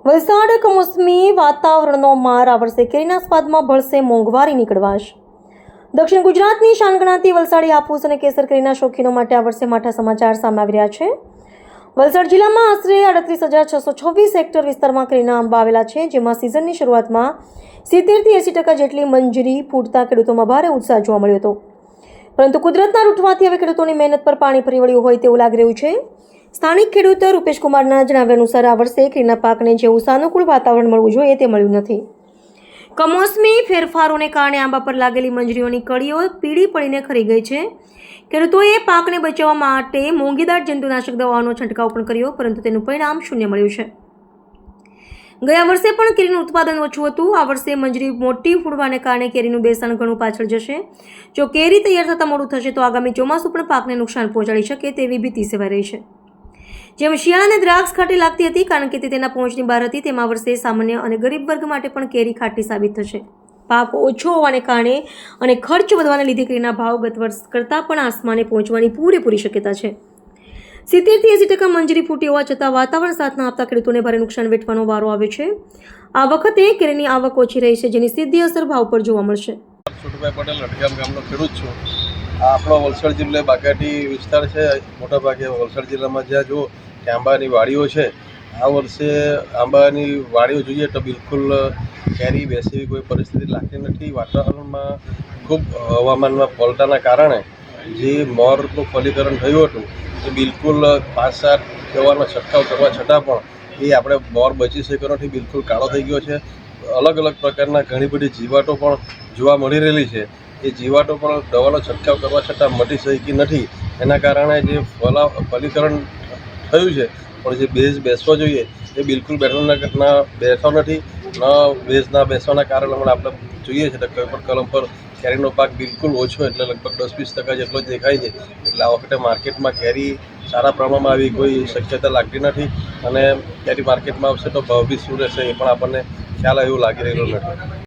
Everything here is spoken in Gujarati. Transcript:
વલસાડ કમોસમી વાતાવરણનો માર આ વર્ષે કેરીના સ્વાદમાં ભળશે મોંઘવારી નીકળવાશ. દક્ષિણ ગુજરાતની શાન ગણાતી વલસાડી હાફૂસ અને કેસર કેરીના શોખીનો માટે આ વર્ષે માઠા સમાચાર સામે આવી રહ્યા છે. વલસાડ જિલ્લામાં આશરે 38,626 હેક્ટર વિસ્તારમાં કેરીના આંબા આવેલા છે, જેમાં સિઝનની શરૂઆતમાં 70 થી 80% જેટલી મંજરી ફૂટતા ખેડૂતોમાં ભારે ઉત્સાહ જોવા મળ્યો હતો. પરંતુ કુદરતના રૂઠવાથી હવે ખેડૂતોની મહેનત પર પાણી ફરી વળ્યું હોય તેવું લાગી રહ્યું છે. સ્થાનિક ખેડૂત રૂપેશ કુમારના જણાવ્યા અનુસાર આ વર્ષે કેરીના પાકને જેવું સાનુકૂળ વાતાવરણ મળવું જોઈએ તે મળ્યું નથી. કમોસમી ફેરફારોને કારણે આંબા પર લાગેલી મંજરીઓની કળીઓ પીળી પડીને ખરી ગઈ છે. ખેડૂતોએ પાકને બચાવવા માટે મોંઘીદાર જંતુનાશક દવાઓનો છંટકાવ પણ કર્યો, પરંતુ તેનું પરિણામ શૂન્ય મળ્યું છે. ગયા વર્ષે પણ કેરીનું ઉત્પાદન ઓછું હતું. આ વર્ષે મંજરી મોટી ફૂટવાને કારણે કેરીનું બેસાણ ઘણું પાછળ જશે. જો કેરી તૈયાર થતાં મોડું થશે તો આગામી ચોમાસું પણ પાકને નુકસાન પહોંચાડી શકે તેવી ભીતિ સેવાઈ રહી છે. જેમ શિયાળાને દ્રાક્ષ ખાટી લાગતી હતી કારણ કે તે તેના પહોંચની બહાર હતી, તેમાં વર્ષે સામાન્ય અને ગરીબ વર્ગ માટે પણ કેરી ખાટી સાબિત થશે. પાક ઓછો હોવાને કારણે અને ખર્ચ વધવાને લીધે કેરીના ભાવ ગત વર્ષ કરતાં પણ આસમાને પહોંચવાની પૂરેપૂરી શક્યતા છે. 70 થી 80% મંજરી ફૂટી હોવા છતાં વાતાવરણ સાથ ન આપતા ખેડૂતોને ભારે નુકસાન વેઠવાનો વારો આવ્યો છે. આ વખતે કેરીની આવક ઓછી રહી છે, જેની સીધી અસર ભાવ પર જોવા મળશે. છોટુભાઈ પટેલ અટગામ ગામનો ખેડૂત છું. આ આપણો વલસાડ જિલ્લો બાગાયતી વિસ્તાર છે. મોટાભાગે વલસાડ જિલ્લામાં જ્યાં જુઓ કે આંબાની વાડીઓ છે, આ વર્ષે આંબાની વાડીઓ જોઈએ તો બિલકુલ કેરી બેસેવી કોઈ પરિસ્થિતિ લાગતી નથી. વાતાવરણમાં ખૂબ હવામાનમાં પલટાના કારણે જે મોરનું ફલીકરણ થયું હતું એ બિલકુલ 5-7 દવાનો છંટકાવ કરવા છતાં પણ એ આપણે મોર બચી શક્યો નથી, બિલકુલ કાળો થઈ ગયો છે. અલગ અલગ પ્રકારના ઘણી બધી જીવાતો પણ જોવા મળી રહેલી છે. એ જીવાતો પણ દવાનો છંટકાવ કરવા છતાં મટી શકી નથી. એના કારણે જે ફલીકરણ થયું છે પણ જે બેઝ બેસવો જોઈએ એ બિલકુલ બેસતો નથી. બેઝ ના બેસવાના કારણે હમણાં આપણે જોઈએ છે તો કોઈ પણ કલમ પર કેરીનો પાક બિલકુલ ઓછો, એટલે લગભગ 10-20% જેટલો જ દેખાય છે. એટલે આ વખતે માર્કેટમાં કેરી સારા પ્રમાણમાં આવી કોઈ શક્યતા લાગતી નથી, અને કેરી માર્કેટમાં આવશે તો ભાવ બી શું રહેશે એ પણ આપણને ખ્યાલ એવું લાગી રહેલો નથી.